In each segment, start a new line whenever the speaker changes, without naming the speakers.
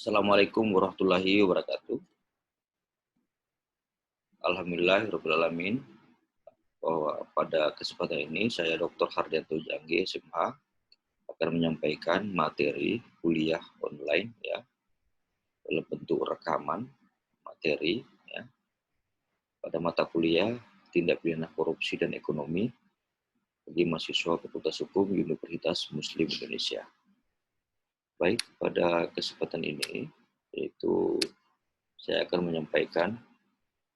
Assalamualaikum warahmatullahi wabarakatuh. Alhamdulillahirrahmanirrahim. Pada kesempatan ini saya Dr. Hardianto Jangge, SMH, akan menyampaikan materi kuliah online ya dalam bentuk rekaman materi ya pada mata kuliah Tindak Pidana Korupsi dan Ekonomi bagi mahasiswa Fakultas Hukum Universitas Muslim Indonesia. Baik, pada kesempatan ini yaitu saya akan menyampaikan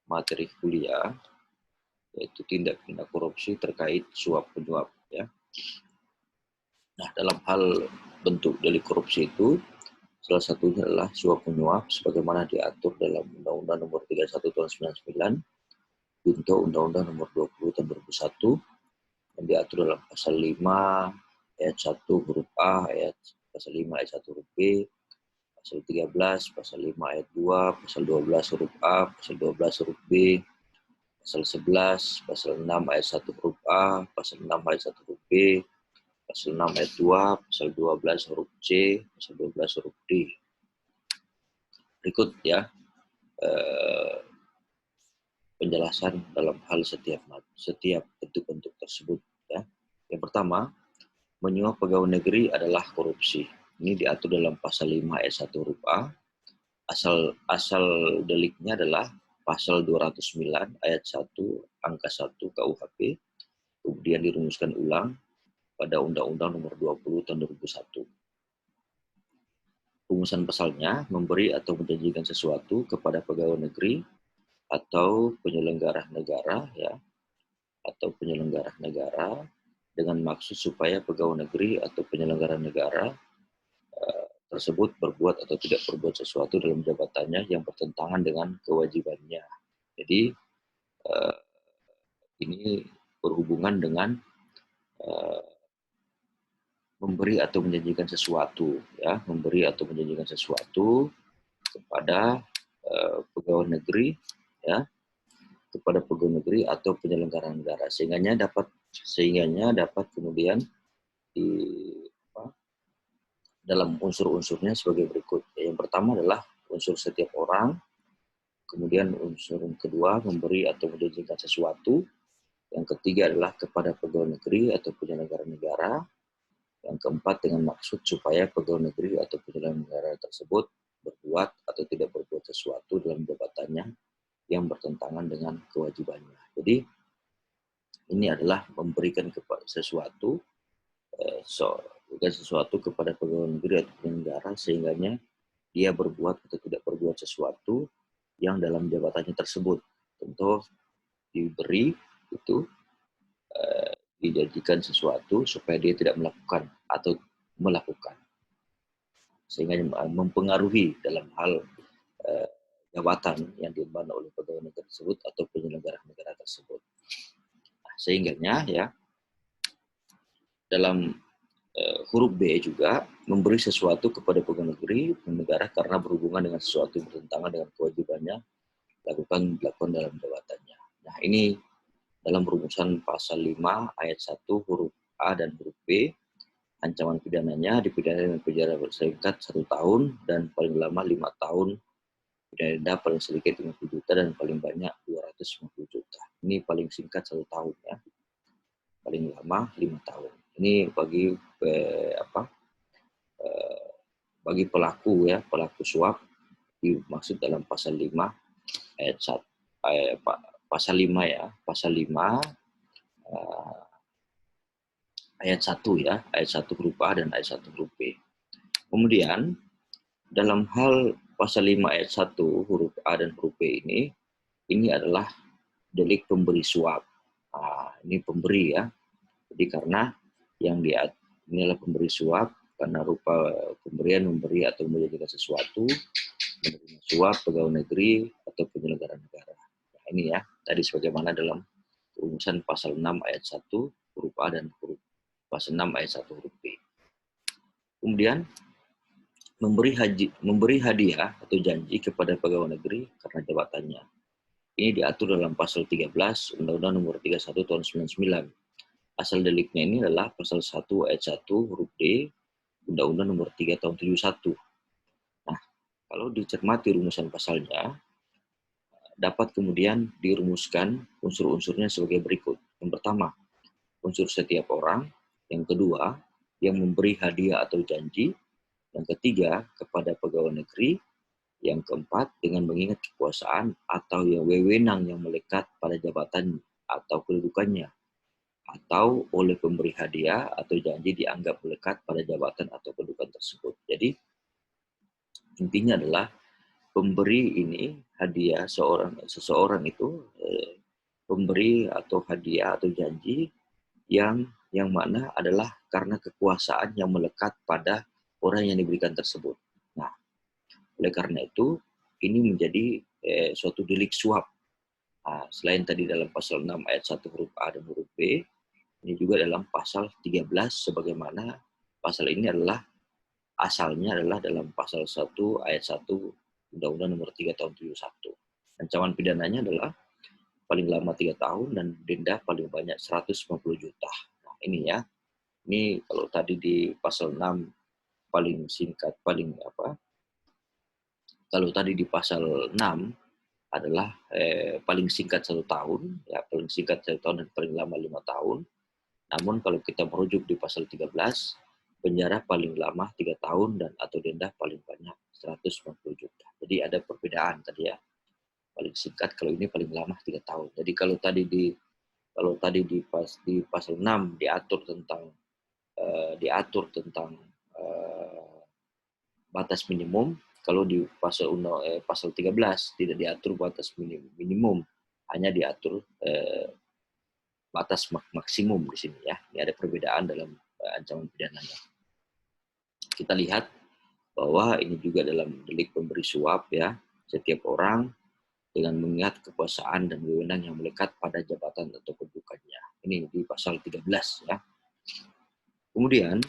materi kuliah yaitu tindak pidana korupsi terkait suap menyuap ya. Nah, dalam hal bentuk delik korupsi itu salah satunya adalah suap menyuap sebagaimana diatur dalam Undang-Undang Nomor 31 Tahun 99 junto Undang-Undang Nomor 20 Tahun 2001 yang diatur dalam pasal 5 ayat 1 huruf A, pasal 5 ayat 1 huruf B, pasal 13, pasal 5 ayat 2, pasal 12 huruf A, pasal 12 huruf B, pasal 11, pasal 6 ayat 1 huruf A, pasal 6 ayat 1 huruf B, pasal 6 ayat 2, pasal 12 huruf C, pasal 12 huruf D. Berikut ya penjelasan dalam hal setiap bentuk-bentuk tersebut ya. Yang pertama, menyuap pegawai negeri adalah korupsi. Ini diatur dalam pasal 5 ayat 1 huruf A. Asal deliknya adalah pasal 209 ayat 1 angka 1 KUHP, kemudian dirumuskan ulang pada Undang-Undang Nomor 20 Tahun 2001. Rumusan pasalnya memberi atau menjanjikan sesuatu kepada pegawai negeri atau penyelenggara negara ya, atau penyelenggara negara dengan maksud supaya pegawai negeri atau penyelenggara negara tersebut berbuat atau tidak berbuat sesuatu dalam jabatannya yang bertentangan dengan kewajibannya. Jadi ini berhubungan dengan memberi atau menjanjikan sesuatu ya, memberi atau menjanjikan sesuatu kepada pegawai negeri ya, kepada pegawai negeri atau penyelenggara negara sehingga dapat kemudian dalam unsur-unsurnya sebagai berikut. Yang pertama adalah unsur setiap orang, kemudian unsur kedua memberi atau menjanjikan sesuatu, yang ketiga adalah kepada pegawai negeri atau penyelenggara negara, yang keempat dengan maksud supaya pegawai negeri atau penyelenggara negara tersebut berbuat atau tidak berbuat sesuatu dalam jabatannya yang bertentangan dengan kewajibannya. Jadi ini adalah memberikan sesuatu kepada pegawai negeri atau penyelenggara sehingga dia berbuat atau tidak berbuat sesuatu yang dalam jabatannya tersebut. Tentu diberi itu dijanjikan sesuatu supaya dia tidak melakukan atau melakukan sehingga mempengaruhi dalam hal jabatan yang diemban oleh pegawai negeri tersebut atau penyelenggara negara tersebut. Nah, sehingga ya dalam huruf B juga memberi sesuatu kepada pegawai negeri negara karena berhubungan dengan sesuatu yang bertentangan dengan kewajibannya dilakukan dalam jabatannya. Nah, ini dalam rumusan pasal 5 ayat 1 huruf A dan huruf B, ancaman pidananya dipidana dengan penjara singkat 1 tahun dan paling lama 5 tahun, pidana denda paling sedikit 50 juta dan paling banyak 250 juta. Ini paling singkat 1 tahun ya, paling lama 5 tahun. Ini bagi pelaku ya, pelaku suap dimaksud dalam pasal 5 ayat 1 pasal 5 ya, pasal 5 ayat 1 ya, ayat 1 huruf A dan ayat 1 huruf B. Kemudian dalam hal pasal 5 ayat 1 huruf A dan huruf B ini adalah delik pemberi suap. Nah, ini pemberi ya. Jadi karena yang ini adalah pemberi suap karena rupa pemberian memberi atau menjanjikan sesuatu, menerima suap pegawai negeri atau penyelenggara negara. Nah, ini ya, tadi sebagaimana dalam rumusan pasal 6 ayat 1 huruf A dan pasal 6 ayat 1 huruf B. Kemudian memberi hadiah atau janji kepada pegawai negeri karena jabatannya. Ini diatur dalam pasal 13 Undang-Undang Nomor 31 Tahun 99. Asal deliknya ini adalah pasal 1 ayat 1 huruf D Undang-Undang Nomor 3 Tahun 71. Nah, Kalau dicermati rumusan pasalnya, dapat kemudian dirumuskan unsur-unsurnya sebagai berikut. Yang pertama, unsur setiap orang. Yang kedua, yang memberi hadiah atau janji. Yang ketiga, kepada pegawai negeri. Yang keempat, dengan mengingat kekuasaan atau yang wewenang yang melekat pada jabatan atau kedudukannya. Atau oleh pemberi hadiah atau janji dianggap melekat pada jabatan atau kedudukan tersebut. Jadi, intinya adalah pemberi ini hadiah seseorang itu pemberi atau hadiah atau janji yang mana adalah karena kekuasaan yang melekat pada orang yang diberikan tersebut. Nah, oleh karena itu ini menjadi suatu delik suap. Nah, selain tadi dalam pasal 6 ayat 1 huruf A dan huruf B, ini juga dalam pasal 13 sebagaimana pasal ini adalah asalnya adalah dalam pasal 1 ayat 1 Undang-Undang Nomor 3 Tahun 71. Ancaman pidananya adalah paling lama 3 tahun dan denda paling banyak 150 juta. Nah, ini ya. Ini kalau tadi di pasal 6 paling singkat, kalau tadi di pasal 6 adalah paling singkat 1 tahun, ya paling singkat 1 tahun dan paling lama 5 tahun. Namun kalau kita merujuk di pasal 13, penjara paling lama 3 tahun dan atau denda paling banyak 150 juta. Jadi ada perbedaan tadi ya. Paling singkat, kalau ini paling lama 3 tahun. Jadi kalau tadi di pasal 6 diatur tentang batas minimum, kalau di pasal 13 tidak diatur batas minimum, hanya diatur batas maksimum di sini ya. Ini ada perbedaan dalam ancaman pidananya. Kita lihat bahwa ini juga dalam delik pemberi suap ya. Setiap orang dengan mengingat kekuasaan dan wewenang yang melekat pada jabatan atau kedudukannya. Ini di pasal 13 ya. Kemudian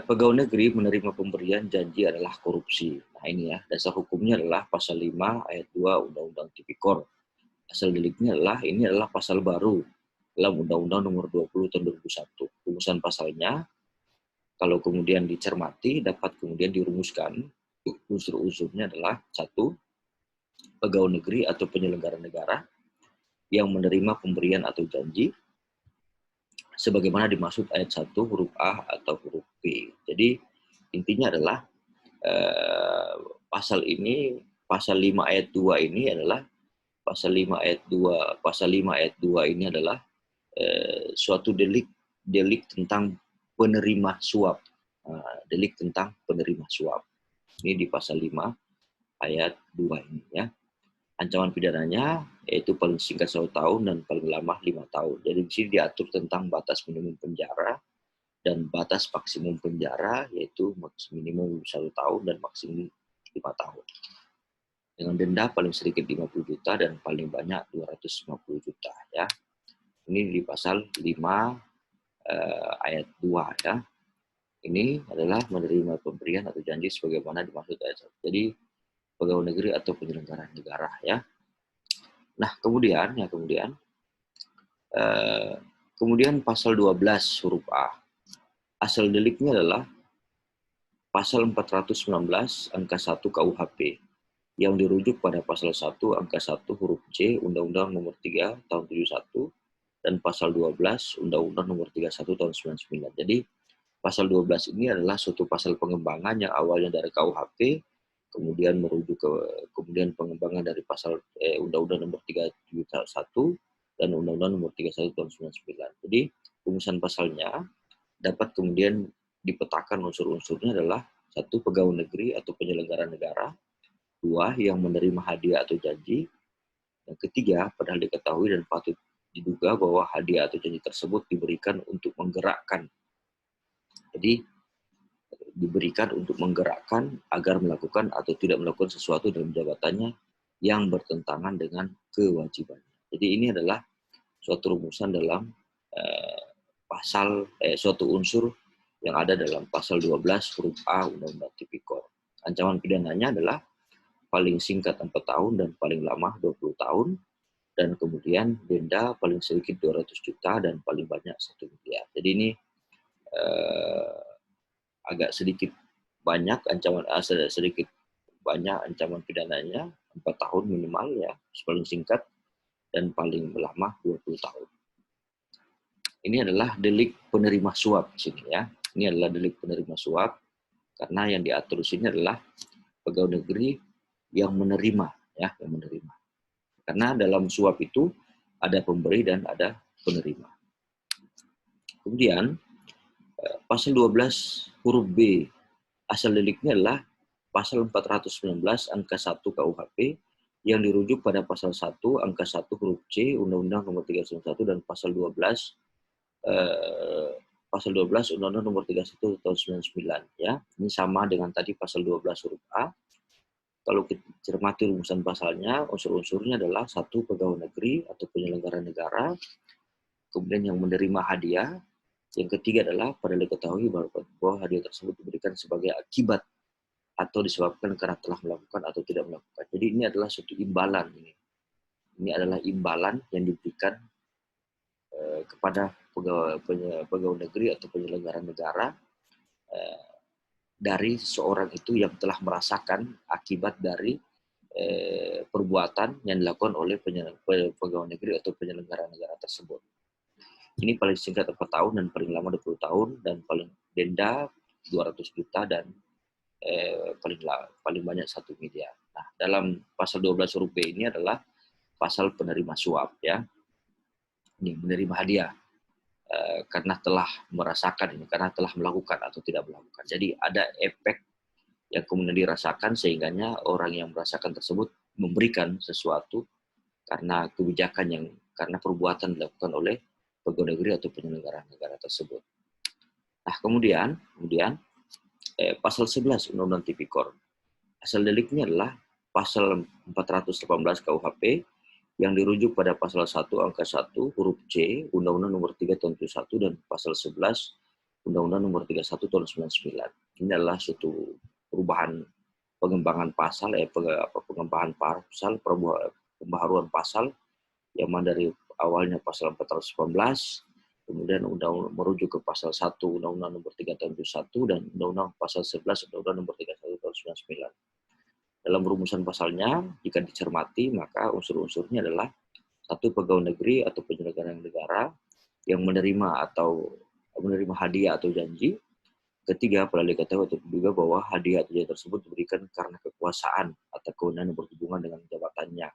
pegawai negeri menerima pemberian janji adalah korupsi. Nah ini ya, dasar hukumnya adalah pasal 5 ayat 2 Undang-Undang Tipikor. Asal deliknya adalah pasal baru dalam Undang-Undang Nomor 20 Tahun 2001. Rumusan pasalnya, kalau kemudian dicermati, dapat kemudian dirumuskan. Unsur-unsurnya adalah 1, pegawai negeri atau penyelenggara negara yang menerima pemberian atau janji sebagaimana dimaksud ayat 1 huruf A atau huruf B. Jadi intinya adalah pasal 5 ayat 2 ini adalah pasal 5 ayat 2 ini adalah suatu delik tentang penerima suap. Delik tentang penerima suap. Ini di pasal 5 ayat 2 ini ya. Ancaman pidananya yaitu paling singkat 1 tahun dan paling lama 5 tahun. Jadi di sini diatur tentang batas minimum penjara dan batas maksimum penjara, yaitu minimum 1 tahun dan maksimum 5 tahun. Dengan denda paling sedikit 50 juta dan paling banyak 250 juta ya. Ini di pasal 5 ayat 2 ya. Ini adalah menerima pemberian atau janji sebagaimana dimaksud ayat 1. Jadi pegawai negeri atau penyelenggara negara ya. Nah, kemudian pasal 12 huruf A. Asal deliknya adalah pasal 419 angka 1 KUHP yang dirujuk pada pasal 1 angka 1 huruf C Undang-Undang Nomor 3 Tahun 71 dan pasal 12 Undang-Undang Nomor 31 Tahun 99. Jadi pasal 12 ini adalah suatu pasal pengembangan yang awalnya dari KUHP kemudian merujuk ke pengembangan dari pasal Undang-Undang Nomor 371 dan Undang-Undang Nomor 31 Tahun 99. Jadi rumusan pasalnya dapat kemudian dipetakan unsur-unsurnya adalah 1, pegawai negeri atau penyelenggara negara, 2, yang menerima hadiah atau janji, yang ketiga, padahal diketahui dan patut diduga bahwa hadiah atau janji tersebut diberikan untuk menggerakkan. Jadi diberikan untuk menggerakkan agar melakukan atau tidak melakukan sesuatu dalam jabatannya yang bertentangan dengan kewajibannya. Jadi ini adalah suatu rumusan dalam suatu unsur yang ada dalam pasal 12 huruf A Undang-Undang Tipikor. Ancaman pidananya adalah paling singkat 4 tahun dan paling lama 20 tahun, dan kemudian denda paling sedikit 200 juta dan paling banyak 1 miliar. Jadi ini agak sedikit banyak ancaman sedikit banyak ancaman pidananya 4 tahun minimal ya, paling singkat, dan paling lama 20 tahun. Ini adalah delik penerima suap di sini ya. Ini adalah delik penerima suap karena yang diatur di sini adalah pegawai negeri yang menerima ya, yang menerima. Karena dalam suap itu ada pemberi dan ada penerima. Kemudian pasal 12 huruf B asal deliknya adalah pasal 419 angka 1 KUHP yang dirujuk pada pasal 1 angka 1 huruf C Undang-Undang Nomor 31 dan pasal 12 Undang-Undang Nomor 31 tahun 99 ya. Ini sama dengan tadi pasal 12 huruf A. Kalau kita cermati rumusan pasalnya, unsur-unsurnya adalah 1 pegawai negeri atau penyelenggara negara, kemudian yang menerima hadiah, yang ketiga adalah pada diketahui bahwa hadiah tersebut diberikan sebagai akibat atau disebabkan karena telah melakukan atau tidak melakukan. Jadi ini adalah suatu imbalan. Ini adalah imbalan yang diberikan kepada pegawai negeri atau penyelenggara negara dari seseorang itu yang telah merasakan akibat dari perbuatan yang dilakukan oleh pegawai negeri atau penyelenggara negara tersebut. Ini paling singkat 4 tahun dan paling lama 20 tahun dan paling denda 200 juta dan paling banyak 1 miliar. Nah, dalam pasal 12 huruf B ini adalah pasal penerima suap ya. Ini menerima hadiah karena telah merasakan ini, karena telah melakukan atau tidak melakukan. Jadi ada efek yang kemudian dirasakan sehingganya orang yang merasakan tersebut memberikan sesuatu karena kebijakan yang karena perbuatan dilakukan oleh pegawai negeri atau penyelenggara negara tersebut. Nah, kemudian pasal 11 Undang-Undang Tipikor. Asal deliknya adalah pasal 418 KUHP yang dirujuk pada pasal 1 angka 1 huruf C Undang-Undang Nomor 3 tahun 71 dan pasal 11 Undang-Undang Nomor 31 tahun 99. Ini adalah suatu perubahan pengembangan pasal pengembangan pasal pembaharuan pasal yang mana dari awalnya pasal 418 kemudian merujuk ke pasal 1 Undang-Undang Nomor 3 tahun 71 dan Undang-Undang pasal 11 Undang-Undang Nomor 31 tahun 99. Dalam rumusan pasalnya, jika dicermati, maka unsur-unsurnya adalah 1 pegawai negeri atau penyelenggara negara yang menerima hadiah atau janji. Ketiga, pada diketahui atau diduga bahwa hadiah atau janji tersebut diberikan karena kekuasaan atau kewenangan yang berhubungan dengan jabatannya,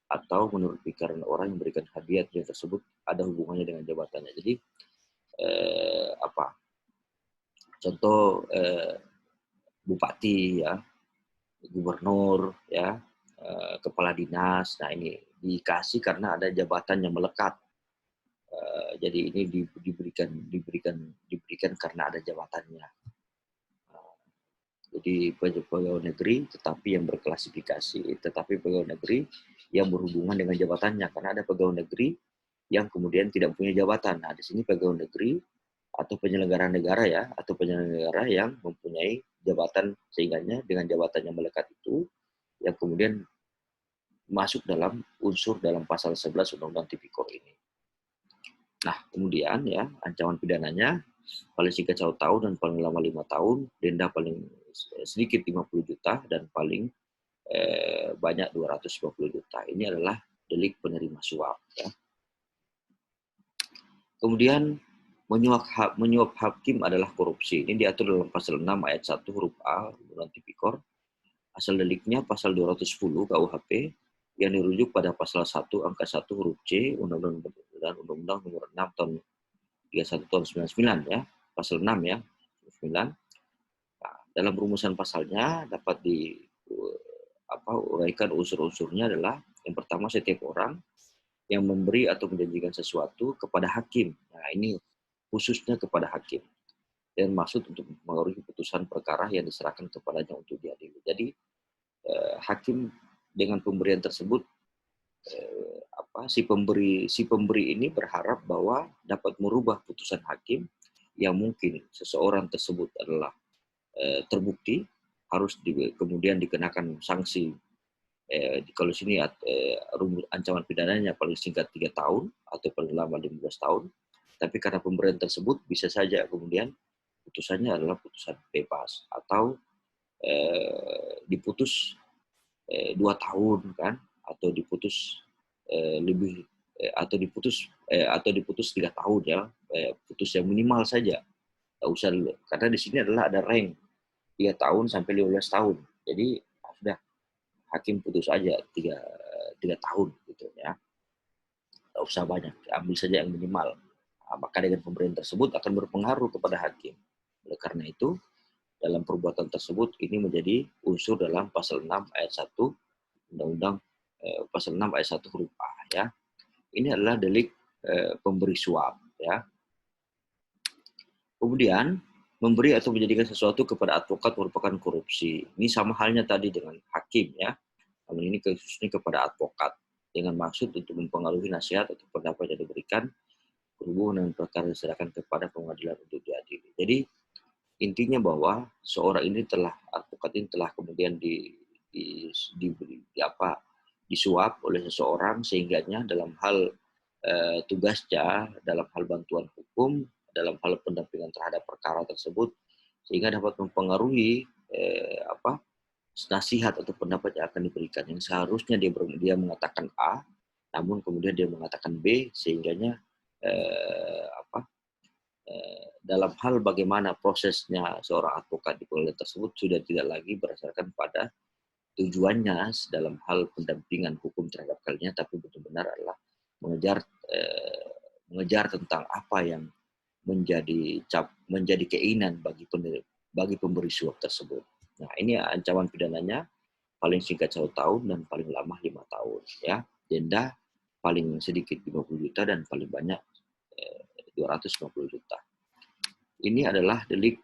atau menurut pikiran orang yang memberikan hadiah atau janji tersebut ada hubungannya dengan jabatannya. Jadi contoh bupati ya, gubernur ya, kepala dinas. Nah, ini dikasih karena ada jabatan yang melekat. Jadi ini diberikan karena ada jabatannya. Jadi pegawai negeri tetapi yang berklasifikasi, tetapi pegawai negeri yang berhubungan dengan jabatannya, karena ada pegawai negeri yang kemudian tidak punya jabatan. Nah, di sini pegawai negeri atau penyelenggara negara ya, atau penyelenggara negara yang mempunyai jabatan sehingganya dengan jabatan yang melekat itu yang kemudian masuk dalam unsur dalam pasal 11 Undang-Undang Tipikor ini. Nah, kemudian ya ancaman pidananya paling singkat 1 tahun dan paling lama 5 tahun, denda paling sedikit 50 juta dan paling banyak 250 juta. Ini adalah delik penerima suap ya. Kemudian menyuap hakim adalah korupsi. Ini diatur dalam pasal 6 ayat 1 huruf A Undang-Undang Tipikor. Asal deliknya pasal 210 KUHP yang dirujuk pada pasal 1 angka 1 huruf C Undang-Undang Nomor 6 tahun 31 tahun 99 ya, pasal 6 ya, 9. Nah, dalam rumusan pasalnya dapat uraikan unsur-unsurnya adalah yang pertama, setiap orang yang memberi atau menjanjikan sesuatu kepada hakim. Nah, ini khususnya kepada hakim. Dan maksud untuk mengaruhi putusan perkara yang diserahkan kepadanya untuk diadili. Jadi hakim dengan pemberian tersebut si pemberi ini berharap bahwa dapat merubah putusan hakim yang mungkin seseorang tersebut adalah terbukti harus kemudian dikenakan sanksi kalau sini ancaman pidananya paling singkat 3 tahun atau paling lama 15 tahun. Tapi karena pemberian tersebut bisa saja kemudian putusannya adalah putusan bebas atau diputus 2 tahun kan, atau diputus lebih atau diputus 3 tahun ya, putus yang minimal saja, nggak usah dulu, karena di sini adalah ada rank 3 tahun sampai 15 tahun, jadi sudah hakim putus aja 3 tahun gitu ya, nggak usah banyak, ambil saja yang minimal. Nah, maka dengan pemberian tersebut akan berpengaruh kepada hakim. Oleh karena itu, dalam perbuatan tersebut ini menjadi unsur dalam pasal 6 ayat 1 Undang-Undang pasal 6 ayat 1 huruf A ya. Ini adalah delik pemberi suap ya. Kemudian memberi atau menjadikan sesuatu kepada advokat merupakan korupsi. Ini sama halnya tadi dengan hakim ya. Namun ini khususnya kepada advokat dengan maksud untuk mempengaruhi nasihat atau pendapat yang diberikan berhubungan dengan perkara yang diserahkan kepada pengadilan untuk diadili. Jadi intinya bahwa seorang ini advokat ini telah kemudian disuap oleh seseorang sehingganya dalam hal tugasnya, dalam hal bantuan hukum, dalam hal pendampingan terhadap perkara tersebut, sehingga dapat mempengaruhi nasihat atau pendapat yang akan diberikan. Yang seharusnya dia mengatakan A, namun kemudian dia mengatakan B, sehingganya dalam hal bagaimana prosesnya seorang advokat di pengadilan tersebut sudah tidak lagi berdasarkan pada tujuannya dalam hal pendampingan hukum terhadap kliennya, tapi benar-benar adalah mengejar tentang apa yang menjadi keinginan bagi pemberi suap tersebut. Nah, ini ancaman pidananya paling singkat 1 tahun dan paling lama 5 tahun ya. Denda paling sedikit 50 juta dan paling banyak 250 juta. Ini adalah delik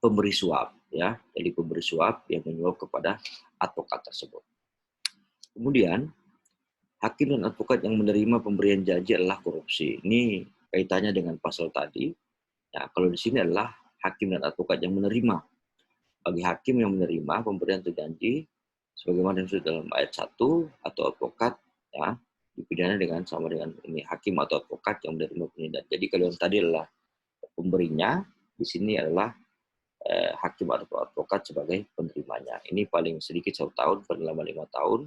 pemberi suap ya, delik pemberi suap yang menyuap kepada advokat tersebut. Kemudian hakim dan advokat yang menerima pemberian janji adalah korupsi. Ini kaitannya dengan pasal tadi. Ya, kalau di sini adalah hakim dan advokat yang menerima. Bagi hakim yang menerima pemberian atau janji sebagaimana dimaksud dalam ayat 1 atau advokat ya, dipidana sama dengan ini hakim atau advokat yang menerima pemberian. Jadi kalau yang tadi adalah pemberinya, di sini adalah hakim atau advokat sebagai penerimanya. Ini paling sedikit 1 tahun, paling lama 5 tahun,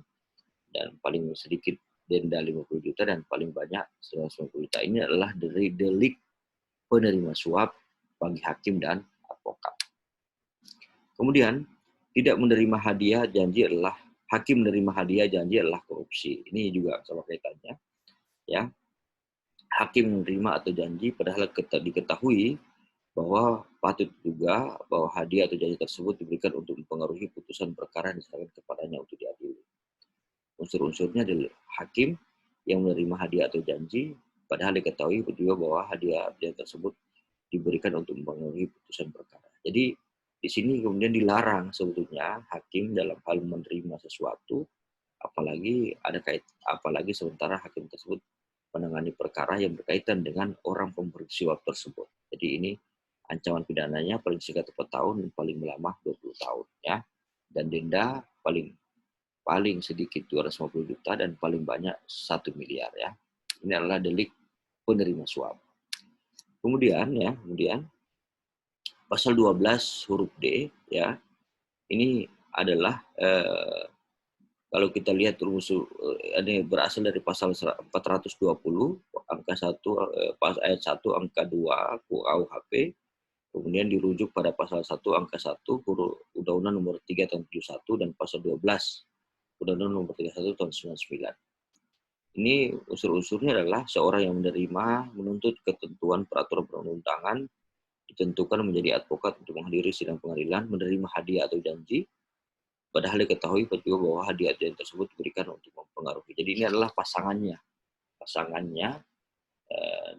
dan paling sedikit denda 50 juta dan paling banyak 150 juta. Ini adalah delik penerima suap bagi hakim dan advokat. Kemudian tidak menerima hadiah janji adalah hakim menerima hadiah janji adalah korupsi. Ini juga sama kaitannya. Ya, hakim menerima atau janji padahal diketahui bahwa patut juga bahwa hadiah atau janji tersebut diberikan untuk mempengaruhi putusan perkara yang diserahkan kepadanya untuk diadili. Unsur-unsurnya adalah hakim yang menerima hadiah atau janji padahal diketahui juga bahwa hadiah tersebut diberikan untuk mempengaruhi putusan perkara. Jadi di sini kemudian dilarang sebetulnya hakim dalam hal menerima sesuatu, apalagi sementara hakim tersebut menangani perkara yang berkaitan dengan orang pemberi suap tersebut. Jadi ini ancaman pidananya paling singkat 4 tahun dan paling lama 20 tahun ya. Dan denda paling sedikit 250 juta dan paling banyak 1 miliar ya. Ini adalah delik penerima suap. Kemudian pasal 12 huruf D ya. Ini adalah kalau kita lihat unsur ini berasal dari pasal 420 angka 1 ayat 1 angka 2 KUHP, kemudian dirujuk pada pasal 1 angka 1 huruf Undang-Undang nomor 3 tahun 71 dan pasal 12 Undang-Undang nomor 31 tahun 99. Ini unsur-unsurnya adalah seorang yang menerima, menuntut ketentuan peraturan perundang-undangan, ditentukan menjadi advokat untuk menghadiri sidang pengadilan, menerima hadiah atau janji, padahal diketahui juga bahwa hadiah tersebut diberikan untuk mempengaruhi. Jadi ini adalah pasangannya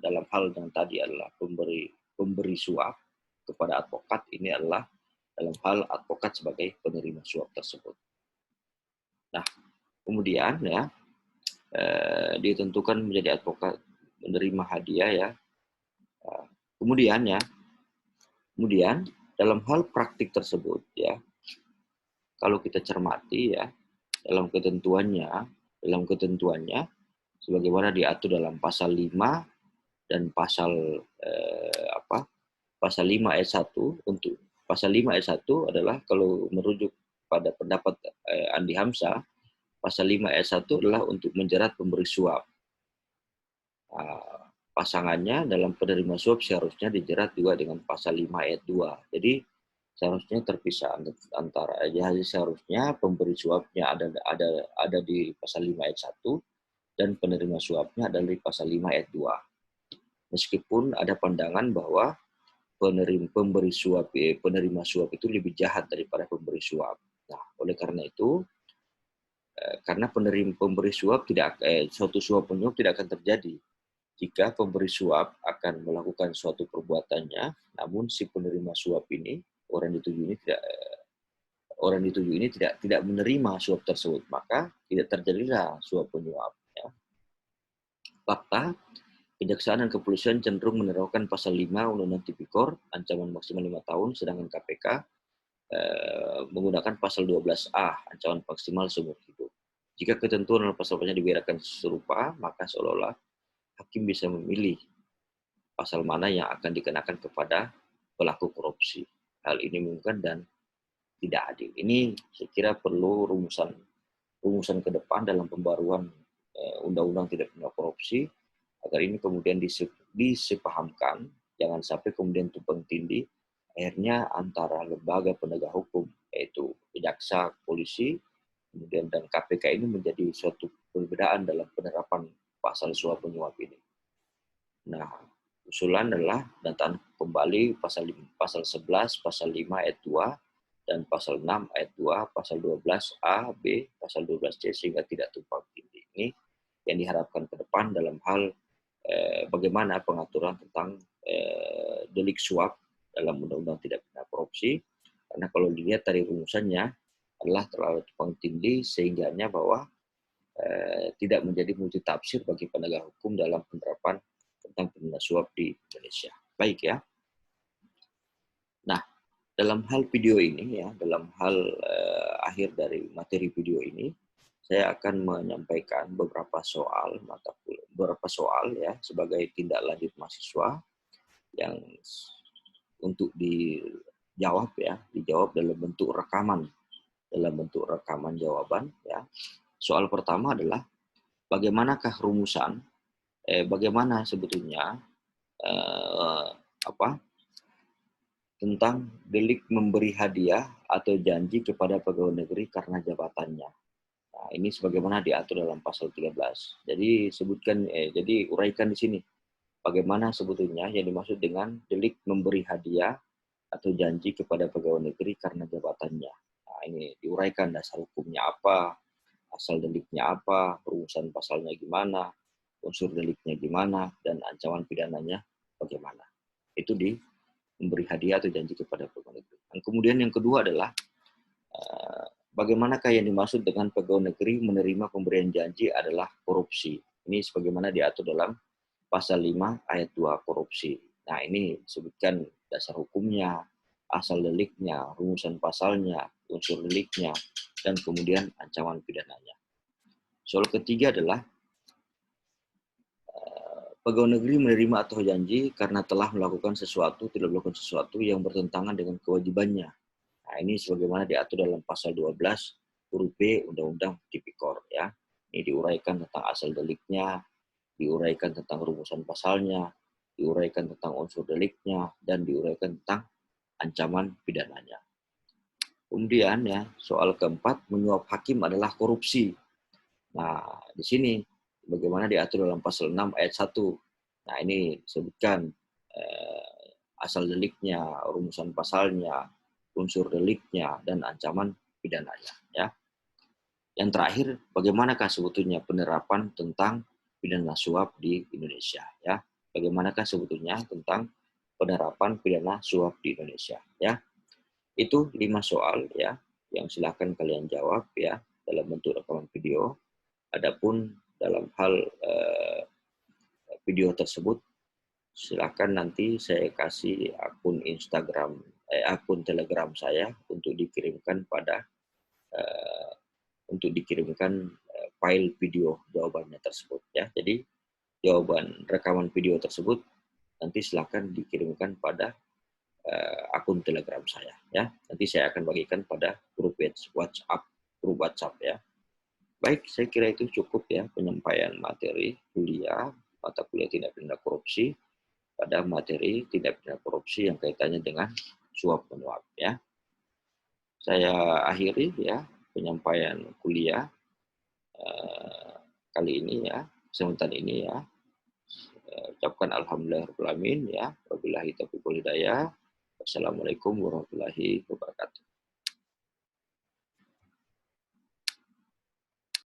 dalam hal yang tadi adalah pemberi suap kepada advokat, ini adalah dalam hal advokat sebagai penerima suap tersebut. Nah, kemudian ya ditentukan menjadi advokat menerima hadiah ya. Kemudian dalam hal praktik tersebut ya, kalau kita cermati ya dalam ketentuannya sebagaimana diatur dalam pasal 5 dan pasal pasal 5 ayat 1 untuk pasal 5 ayat 1 adalah kalau merujuk pada pendapat Andi Hamzah, pasal 5 ayat 1 adalah untuk menjerat pemberi suap. Pasangannya dalam penerima suap seharusnya dijerat juga dengan pasal 5 ayat 2. Jadi seharusnya terpisah antara seharusnya pemberi suapnya ada di pasal 5 ayat 1 dan penerima suapnya ada di pasal 5 ayat 2. Meskipun ada pandangan bahwa penerima suap itu lebih jahat daripada pemberi suap. Nah, oleh karena itu, karena pemberi suap suatu suap penyuap tidak akan terjadi jika pemberi suap akan melakukan suatu perbuatannya, namun si penerima suap ini, orang dituju ini tidak menerima suap tersebut, maka tidak terjadilah suap penyuap. Ya. Fakta, Kejaksaan dan Kepolisian cenderung menerapkan pasal 5 Undang-Undang Tipikor, ancaman maksimal 5 tahun, sedangkan KPK menggunakan pasal 12A, ancaman maksimal seumur hidup. Jika ketentuan dalam pasal-pasalnya dibedakan serupa, maka seolah-olah hakim bisa memilih pasal mana yang akan dikenakan kepada pelaku korupsi. Hal ini mungkin dan tidak adil. Ini saya kira perlu rumusan ke depan dalam pembaruan undang-undang tidak pidana korupsi agar ini kemudian disepahamkan, jangan sampai kemudian tumpang tindih akhirnya antara lembaga penegak hukum yaitu jaksa, polisi, kemudian dan KPK ini menjadi suatu perbedaan dalam penerapan pasal suap menyuap ini. Nah, usulan adalah dataan kembali pasal 11, pasal 5 ayat 2 dan pasal 6 ayat 2, pasal 12A, B, pasal 12C sehingga tidak tumpang tindih. Ini yang diharapkan ke depan dalam hal bagaimana pengaturan tentang delik suap dalam undang-undang tidak pidana korupsi. Karena kalau dilihat dari rumusannya adalah terlalu tumpang tindih sehingganya bahwa tidak menjadi multitafsir bagi penegak hukum dalam penerapan tentang pidana suap di Indonesia. Baik ya. Nah, dalam hal video ini ya, dalam hal akhir dari materi video ini, saya akan menyampaikan beberapa soal ya sebagai tindak lanjut mahasiswa yang untuk dijawab dalam bentuk rekaman jawaban ya. Soal pertama adalah bagaimanakah rumusan bagaimana sebetulnya tentang delik memberi hadiah atau janji kepada pegawai negeri karena jabatannya. Nah, ini sebagaimana diatur dalam pasal 13. Jadi uraikan di sini bagaimana sebetulnya yang dimaksud dengan delik memberi hadiah atau janji kepada pegawai negeri karena jabatannya. Nah, ini diuraikan dasar hukumnya apa, asal deliknya apa, rumusan pasalnya gimana, unsur deliknya gimana, dan ancaman pidananya bagaimana. Itu di memberi hadiah atau janji kepada pegawai negeri. Dan kemudian yang kedua adalah bagaimanakah yang dimaksud dengan pegawai negeri menerima pemberian janji adalah korupsi. Ini sebagaimana diatur dalam pasal 5 ayat 2 korupsi. Nah, ini disebutkan dasar hukumnya, asal deliknya, rumusan pasalnya, unsur deliknya, dan kemudian ancaman pidananya. Soal ketiga adalah pegawai negeri menerima atau janji karena telah tidak melakukan sesuatu yang bertentangan dengan kewajibannya. Nah, ini sebagaimana diatur dalam pasal 12 huruf B Undang-Undang Tipikor ya. Ini diuraikan tentang asal deliknya, diuraikan tentang rumusan pasalnya, diuraikan tentang unsur deliknya, dan diuraikan tentang ancaman pidananya. Kemudian ya, soal keempat, menyuap hakim adalah korupsi. Nah, di sini bagaimana diatur dalam pasal 6 ayat 1. Nah, ini disebutkan asal deliknya, rumusan pasalnya, unsur deliknya, dan ancaman pidananya. Ya. Yang terakhir, bagaimanakah sebetulnya penerapan tentang pidana suap di Indonesia? Ya, bagaimanakah sebetulnya tentang penerapan pidana suap di Indonesia? Ya, itu 5 soal ya, yang silakan kalian jawab ya dalam bentuk rekaman video. Adapun dalam hal video tersebut, silakan nanti saya kasih akun akun Telegram saya untuk dikirimkan file video jawabannya tersebut ya. Jadi jawaban rekaman video tersebut nanti silakan dikirimkan pada akun Telegram saya ya. Nanti saya akan bagikan pada grup WhatsApp ya. Baik, saya kira itu cukup ya penyampaian materi kuliah mata kuliah tindak pidana korupsi pada materi tindak pidana korupsi yang kaitannya dengan suap menyuap ya. Saya akhiri ya penyampaian kuliah kali ini ya, kesempatan ini ya. Ucapkan alhamdulillahirabbil alamin ya. Wabillahi taufiq wal hidayah. Wassalamualaikum warahmatullahi wabarakatuh.